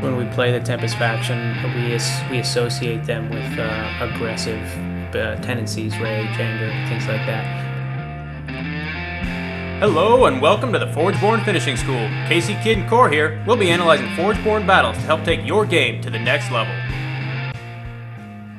when we play the Tempest faction, we associate them with aggressive tendencies, rage, anger, things like that. Hello and welcome to the Forgeborn Finishing School. Casey, Kid, and Core here. We'll be analyzing Forgeborn battles to help take your game to the next level.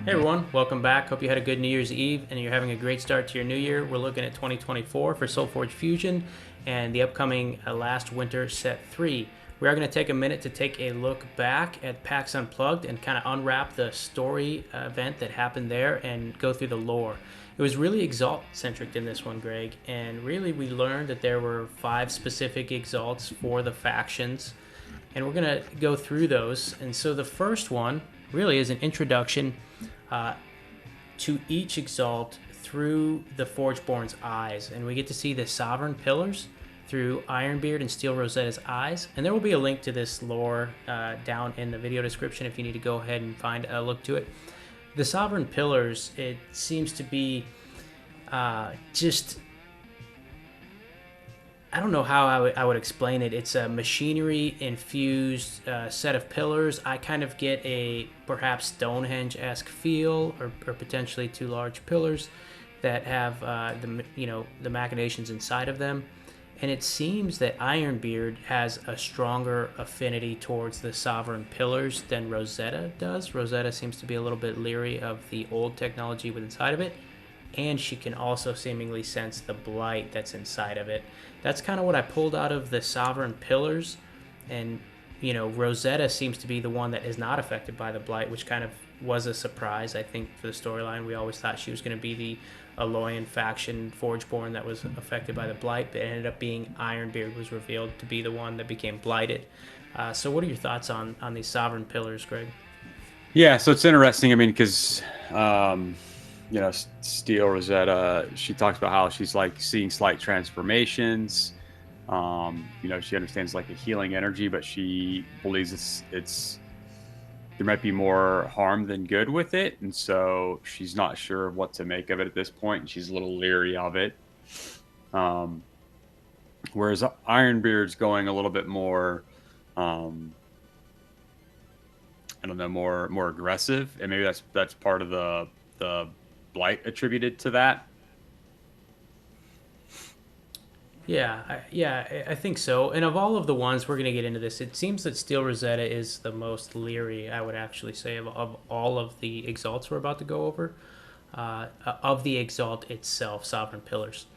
Hey everyone, welcome back. Hope you had a good New Year's Eve and you're having a great start to your new year. We're looking at 2024 for Solforge Fusion and the upcoming Last Winter Set 3. We are going to take a minute to take a look back at PAX Unplugged and kind of unwrap the story event that happened there and go through the lore. It was really exalt-centric in this one, Greg, and really we learned that there were 5 specific exalts for the factions, and we're going to go through those. And so the first one really is an introduction to each exalt through the Forgeborn's eyes, and we get to see the Sovereign Pillars through Ironbeard and Steel Rosetta's eyes. And there will be a link to this lore down in the video description if you need to go ahead and find a look to it. The Sovereign Pillars, it seems to be just, I don't know how I would explain it. It's a machinery-infused set of pillars. I kind of get a perhaps Stonehenge-esque feel, or potentially 2 large pillars that have the machinations inside of them. And it seems that Ironbeard has a stronger affinity towards the Sovereign Pillars than Rosetta does. Rosetta seems to be a little bit leery of the old technology within inside of it, and she can also seemingly sense the blight that's inside of it. That's kind of what I pulled out of the Sovereign Pillars, and Rosetta seems to be the one that is not affected by the blight, which kind of was a surprise, I think, for the storyline. We always thought she was going to be the Aloyan faction Forgeborn that was affected by the blight, but it ended up being Ironbeard was revealed to be the one that became blighted. So what are your thoughts on these Sovereign Pillars, Greg? Yeah, so it's interesting. I mean, because Steel Rosetta, she talks about how she's like seeing slight transformations. She understands like a healing energy, but she believes it's there might be more harm than good with it, and so she's not sure what to make of it at this point, and she's a little leery of it. Whereas Ironbeard's going a little bit more, I don't know, more aggressive, and maybe that's part of the blight attributed to that. I think so. And of all of the ones, we're going to get into this, it seems that Steel Rosetta is the most leery, I would actually say, of all of the exalts we're about to go over, of the exalt itself, Sovereign Pillars.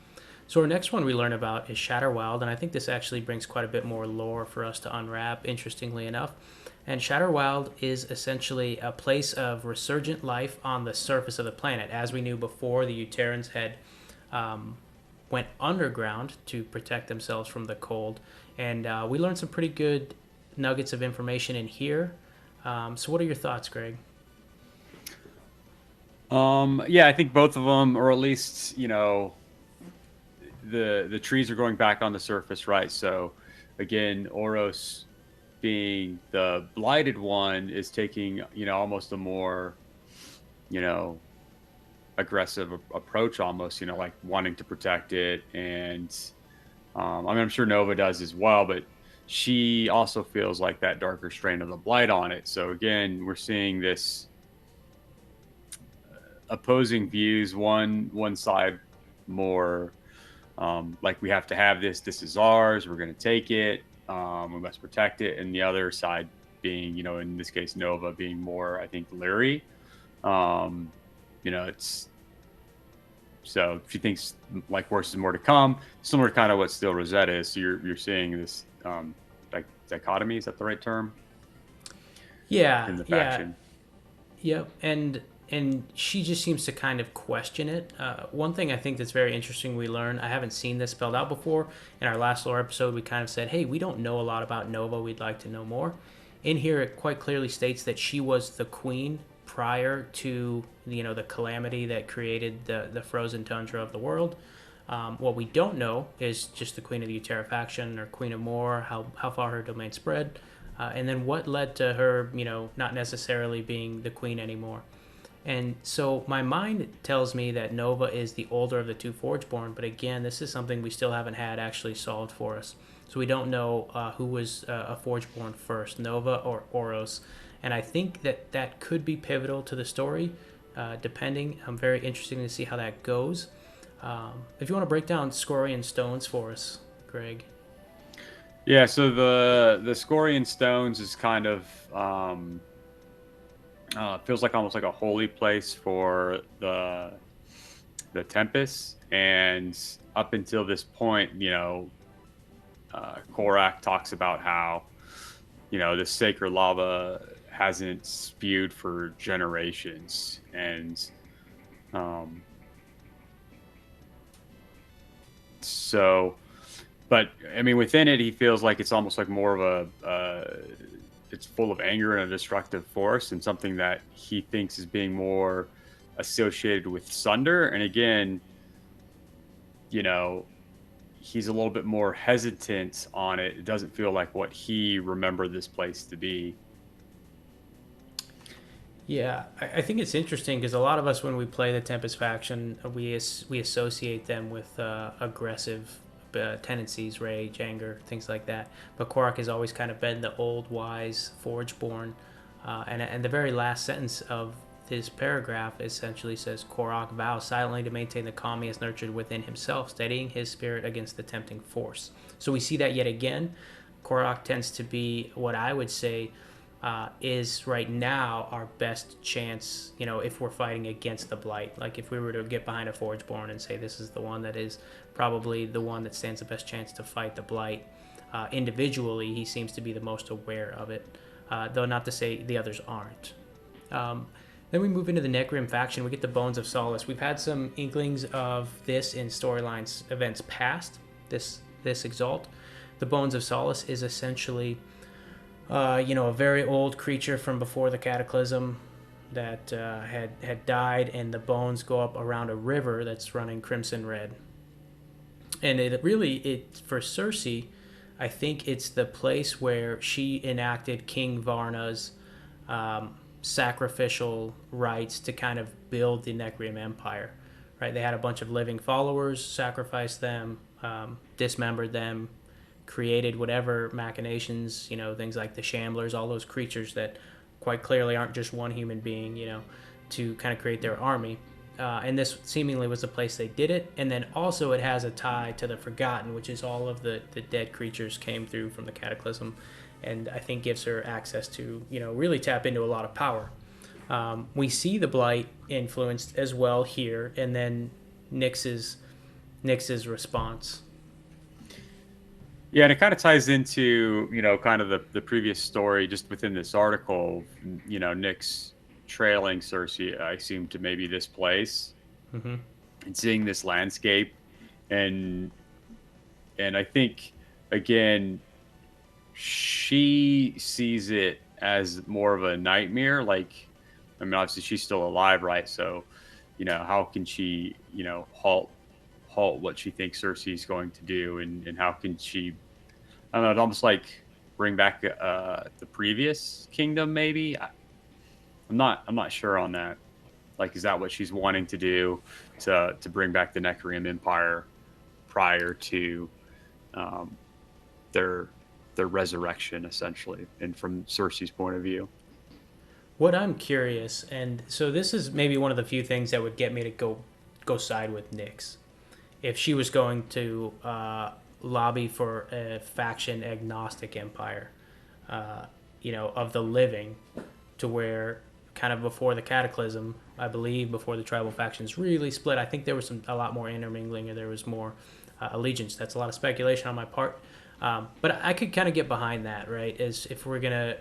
So our next one we learn about is Shatterwild, and I think this actually brings quite a bit more lore for us to unwrap, interestingly enough. And Shatterwild is essentially a place of resurgent life on the surface of the planet. As we knew before, the Uterrans had went underground to protect themselves from the cold, and we learned some pretty good nuggets of information in here. So what are your thoughts, Greg? I think both of them, or at least the trees are going back on the surface, right? So again, Oros being the blighted one is taking almost a more aggressive approach, almost like wanting to protect it. And I'm sure Nova does as well, but she also feels like that darker strain of the blight on it. So again, we're seeing this opposing views. One side more like, we have to have this is ours, we're going to take it, we must protect it, and the other side being in this case Nova being more, I think, leery. It's so she thinks like worse is more to come, similar to kind of what Steel Rosetta is. So you're seeing this like dichotomy, is that the right term? In the faction. Yep. And she just seems to kind of question it. One thing I think that's very interesting we learn, I haven't seen this spelled out before. In our last lore episode, we kind of said, hey, we don't know a lot about Nova, we'd like to know more. In here, it quite clearly states that she was the queen prior to the calamity that created the frozen tundra of the world. What we don't know is just the queen of the Uterra faction, or queen of Moor, how far her domain spread, and then what led to her not necessarily being the queen anymore. And so my mind tells me that Nova is the older of the 2 Forgeborn, but again, this is something we still haven't had actually solved for us. So we don't know who was a Forgeborn first, Nova or Oros. And I think that could be pivotal to the story, depending. I'm very interested to see how that goes. If you want to break down Scorian Stones for us, Greg. Yeah, so the Scorian Stones is kind of feels like almost like a holy place for the Tempest, and up until this point, Korak talks about how this sacred lava hasn't spewed for generations, and um, so. But I mean, within it, he feels like it's almost like more of it's full of anger and a destructive force, and something that he thinks is being more associated with Sunder. And again, you know, he's a little bit more hesitant on it. It doesn't feel like what he remembered this place to be. Yeah, I think it's interesting because a lot of us, when we play the Tempest faction, we associate them with aggressive tendencies, rage, anger, things like that. But Korak has always kind of been the old, wise Forgeborn. And the very last sentence of this paragraph essentially says, Korak vows silently to maintain the calm he has nurtured within himself, steadying his spirit against the tempting force. So we see that yet again. Korak tends to be what I would say is right now our best chance, if we're fighting against the Blight. Like if we were to get behind a Forgeborn and say this is the one that is probably the one that stands the best chance to fight the Blight, individually, he seems to be the most aware of it, though not to say the others aren't. Then we move into the Necrim faction. We get the Bones of Solace. We've had some inklings of this in storylines events past, this Exalt. The Bones of Solace is essentially a very old creature from before the Cataclysm that had died, and the bones go up around a river that's running crimson red. And it for Cersei, I think it's the place where she enacted King Varna's sacrificial rites to kind of build the Necrium Empire. Right? They had a bunch of living followers, sacrificed them, dismembered them, created whatever machinations, things like the Shamblers, all those creatures that quite clearly aren't just one human being, to kind of create their army. And this seemingly was the place they did it. And then also it has a tie to the Forgotten, which is all of the dead creatures came through from the Cataclysm, and I think gives her access to, really tap into a lot of power. We see the Blight influenced as well here, and then Nyx's response. Yeah, and it kind of ties into, kind of the previous story just within this article, Nyx trailing Cersei, I assume, to maybe this place, Mm-hmm. and seeing this landscape. And I think, again, she sees it as more of a nightmare. Like, I mean, obviously she's still alive, right? So, how can she, halt what she thinks Cersei's going to do, and how can she, I don't know, it's almost like bring back the previous kingdom, maybe. I'm not sure on that. Like, is that what she's wanting to do to bring back the Necrium Empire prior to their resurrection, essentially, and from Cersei's point of view? What I'm curious, and so this is maybe one of the few things that would get me to go side with Nyx, if she was going to lobby for a faction agnostic empire, of the living, to where kind of before the Cataclysm, I believe, before the tribal factions really split, I think there was a lot more intermingling, or there was more allegiance. That's a lot of speculation on my part, but I could kind of get behind that, right? As if we're gonna,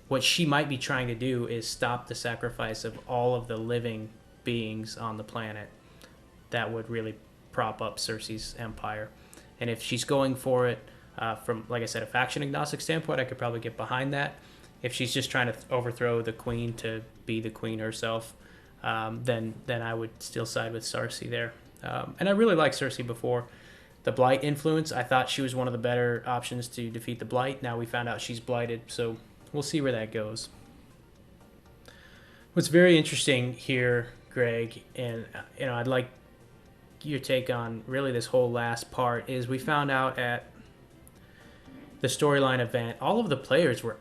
what she might be trying to do is stop the sacrifice of all of the living beings on the planet. That would really prop up Cersei's empire. And if she's going for it from, like I said, a faction agnostic standpoint, I could probably get behind that. If she's just trying to overthrow the queen to be the queen herself, then I would still side with Cersei there. And I really liked Cersei before the Blight influence. I thought she was one of the better options to defeat the Blight. Now we found out she's blighted, so we'll see where that goes. What's very interesting here, Greg, and I'd like your take on really this whole last part, is we found out at the storyline event, all of the players were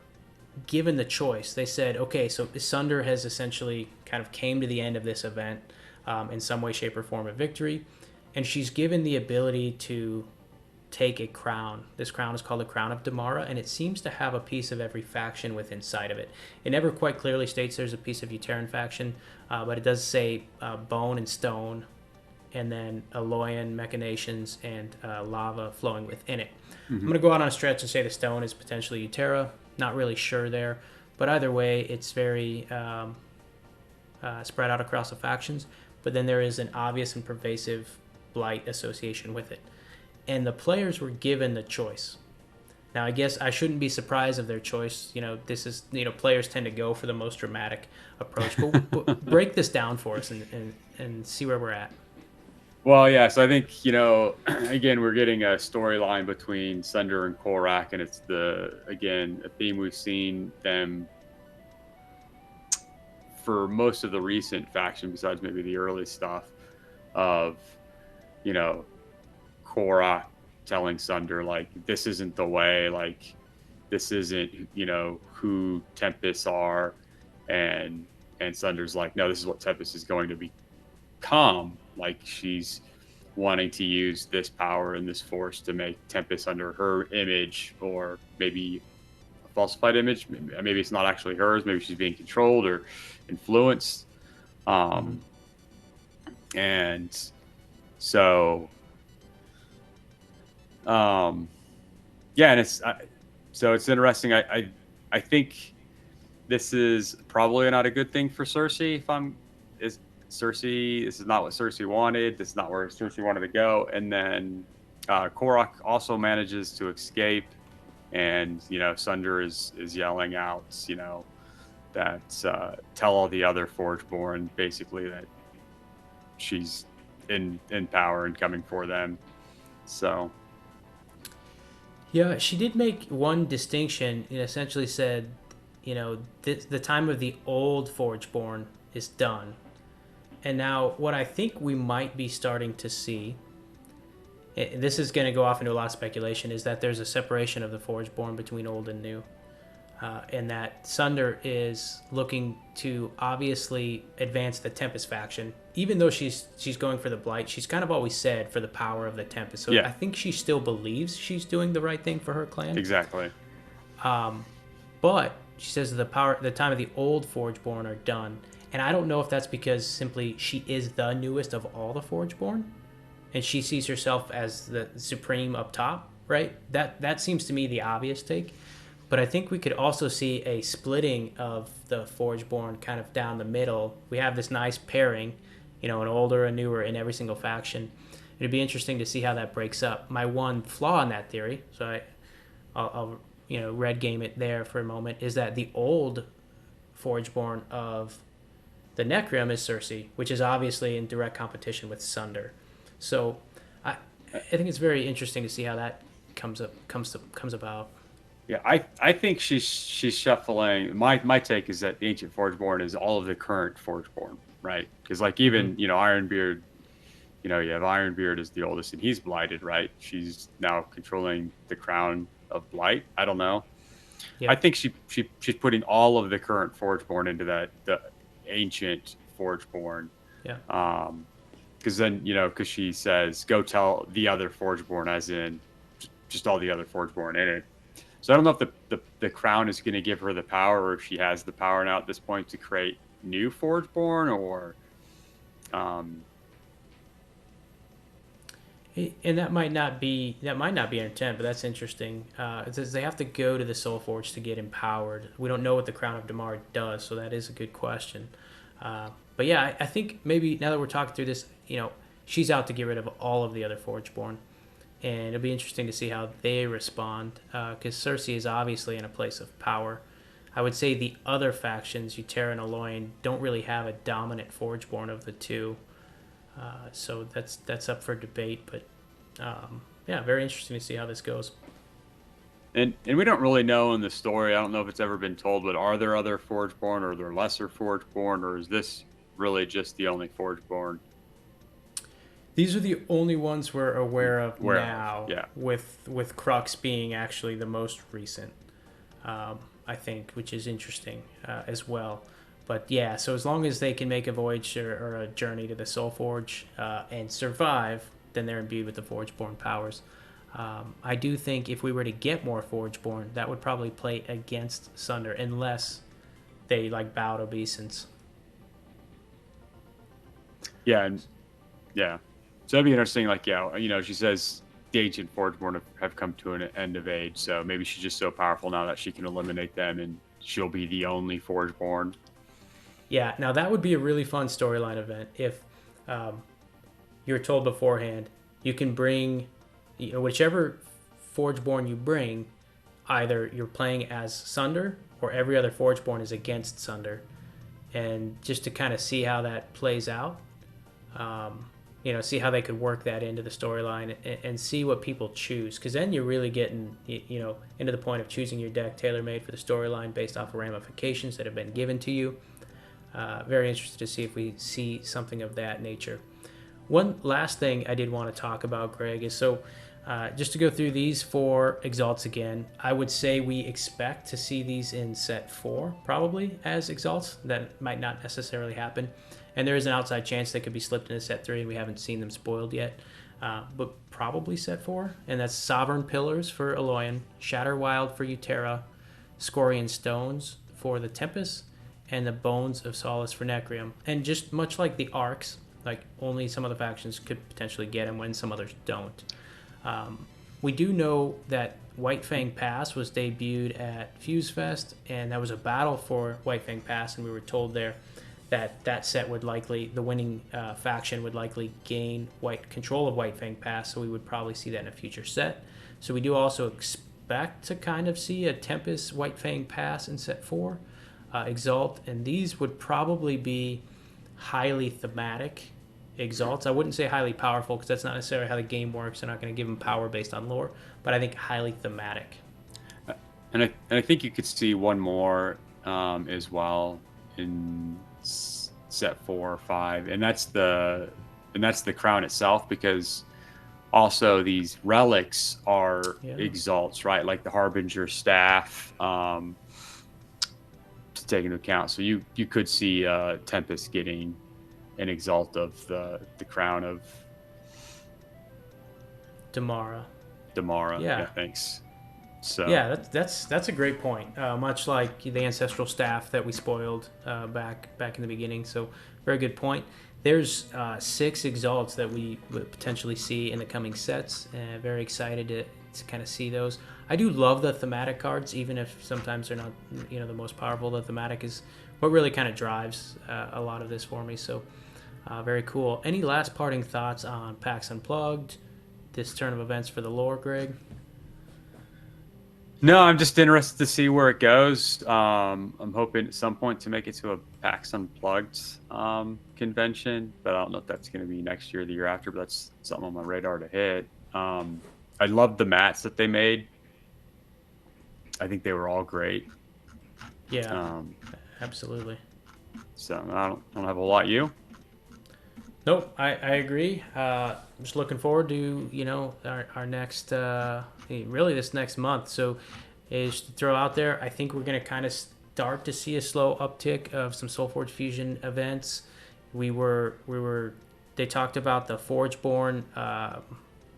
given the choice. They said, okay, so Sunder has essentially kind of came to the end of this event in some way, shape, or form of victory, and she's given the ability to take a crown. This crown is called the Crown of Damara, and it seems to have a piece of every faction within inside of it. It never quite clearly states there's a piece of Uteran faction, but it does say bone and stone, and then Aloyan machinations and lava flowing within it. I'm going to go out on a stretch and say the stone is potentially Utera. Not really sure there, but either way, it's very spread out across the factions. But then there is an obvious and pervasive blight association with it. And the players were given the choice. Now, I guess I shouldn't be surprised of their choice. This is, players tend to go for the most dramatic approach. But break this down for us and see where we're at. Well, yeah, so I think, again, we're getting a storyline between Sunder and Korak, and it's a theme we've seen them for most of the recent faction, besides maybe the early stuff, of, Korak telling Sunder, like, this isn't the way, like, this isn't, who Tempest are, and Sunder's like, no, this is what Tempest is going to become. Like, she's wanting to use this power and this force to make Tempest under her image, or maybe a falsified image. Maybe it's not actually hers. Maybe she's being controlled or influenced. And so, yeah, and it's interesting. I think this is probably not a good thing for Cersei. Cersei, this is not what Cersei wanted. This is not where Cersei wanted to go. And then Korak also manages to escape, and Sunder is yelling out, that tell all the other Forgeborn basically that she's in power and coming for them. So. Yeah, she did make one distinction. It essentially said, the time of the old Forgeborn is done. And now what I think we might be starting to see, this is going to go off into a lot of speculation, is that there's a separation of the Forgeborn between old and new. And that Sunder is looking to obviously advance the Tempest faction. Even though she's going for the Blight, she's kind of always said for the power of the Tempest. So yeah. I think she still believes she's doing the right thing for her clan. Exactly. But she says the time of the old Forgeborn are done. And I don't know if that's because simply she is the newest of all the Forgeborn, and she sees herself as the supreme up top, right? That seems to me the obvious take. But I think we could also see a splitting of the Forgeborn kind of down the middle. We have this nice pairing, an older and newer in every single faction. It'd be interesting to see how that breaks up. My one flaw in that theory, so I'll red game it there for a moment, is that the old Forgeborn of the Necrim is Cersei, which is obviously in direct competition with Sunder. So I think it's very interesting to see how that comes about. Yeah, I think she's shuffling. My take is that the ancient Forgeborn is all of the current Forgeborn, right? Because like even Ironbeard, you have Ironbeard as the oldest, and he's blighted, right? She's now controlling the crown of blight. I don't know. Yeah. I think she's putting all of the current Forgeborn into the ancient Forgeborn. Yeah. Because then because she says go tell the other Forgeborn, as in just all the other Forgeborn in it. So I don't know if the crown is going to give her the power, or if she has the power now at this point to create new Forgeborn, or and that might not be her intent, but that's interesting. It says they have to go to the Solforge to get empowered. We don't know what the Crown of Damar does, so that is a good question. But yeah, I think maybe now that we're talking through this, she's out to get rid of all of the other Forgeborn. And it'll be interesting to see how they respond, because Cersei is obviously in a place of power. I would say the other factions, Utera and Aloyan, don't really have a dominant Forgeborn of the two. So that's up for debate. But yeah, very interesting to see how this goes. And we don't really know in the story, I don't know if it's ever been told, but are there other Forgeborn, or are there lesser Forgeborn, or is this really just the only Forgeborn? These are the only ones we're aware of now, yeah. with Crux being actually the most recent, I think, which is interesting as well. But yeah, so as long as they can make a voyage or a journey to the Solforge and survive, then they're imbued with the Forgeborn powers. I do think if we were to get more Forgeborn, that would probably play against Sunder, unless they like bow to obeisance. Yeah, and yeah. So that'd be interesting. Like, yeah, she says the ancient Forgeborn have come to an end of age, so maybe she's just so powerful now that she can eliminate them, and she'll be the only Forgeborn. Yeah, now that would be a really fun storyline event if you're told beforehand you can bring, whichever Forgeborn you bring, either you're playing as Sunder or every other Forgeborn is against Sunder, and just to kind of see how that plays out. See how they could work that into the storyline and see what people choose, because then you're really getting into the point of choosing your deck tailor-made for the storyline based off of ramifications that have been given to you. Very interested to see if we see something of that nature. One last thing I did want to talk about, Greg, is just to go through these 4 exalts again. I would say we expect to see these in set 4 probably as exalts. That might not necessarily happen. And there is an outside chance they could be slipped into set 3 and we haven't seen them spoiled yet. But probably set 4. And that's Sovereign Pillars for Aloyan, Shatter Wild for Utera, Scorian Stones for the Tempest, and the Bones of Solace for Necrium. And just much like the Arcs, like only some of the factions could potentially get them when some others don't. We do know that White Fang Pass was debuted at Fuse Fest, and that was a battle for White Fang Pass, and we were told there that set would likely, the winning faction would likely gain control of White Fang Pass, so we would probably see that in a future set. So we do also expect to kind of see a Tempest White Fang Pass in set 4, Exalt, and these would probably be highly thematic exalts. I wouldn't say highly powerful, because that's not necessarily how the game works. They're not going to give them power based on lore, but I think highly thematic. And I think you could see one more as well in set 4 or 5, and that's the crown itself, because also these relics are exalts, right? Like the Harbinger staff, to take into account. So you could see Tempest getting an exalt of the crown of Damara. Yeah, thanks. So yeah, that's a great point. Much like the ancestral staff that we spoiled back in the beginning. So very good point. There's 6 exalts that we would potentially see in the coming sets. Very excited to kind of see those. I do love the thematic cards, even if sometimes they're not the most powerful. The thematic is what really kind of drives a lot of this for me. So very cool. Any last parting thoughts on PAX Unplugged, this turn of events for the lore, Greg? No, I'm just interested to see where it goes. I'm hoping at some point to make it to a PAX Unplugged convention, but I don't know if that's going to be next year or the year after, but that's something on my radar to hit. I love the mats that they made. I think they were all great. Yeah, absolutely. So I don't have a lot. You? Nope, I agree. Just looking forward to our next really this next month. So is to throw out there, I think we're going to kind of start to see a slow uptick of some Solforge Fusion events. They talked about the Forgeborn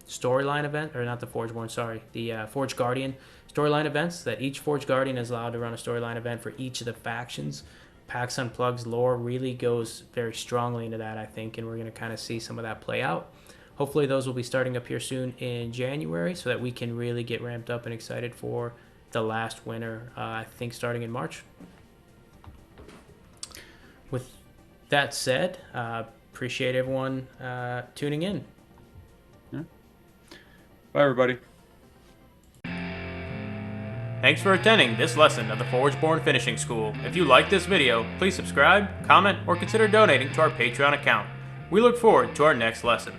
storyline event, or not the Forgeborn, sorry, the Forge Guardian storyline events, that each Forge Guardian is allowed to run a storyline event for each of the factions. PAX Unplugged's lore really goes very strongly into that, I think, and we're going to kind of see some of that play out. Hopefully those will be starting up here soon in January, so that we can really get ramped up and excited for the last winter, I think starting in March. With that said, appreciate everyone tuning in. Yeah. Bye, everybody. Thanks for attending this lesson of the Forgeborn Finishing School. If you like this video, please subscribe, comment, or consider donating to our Patreon account. We look forward to our next lesson.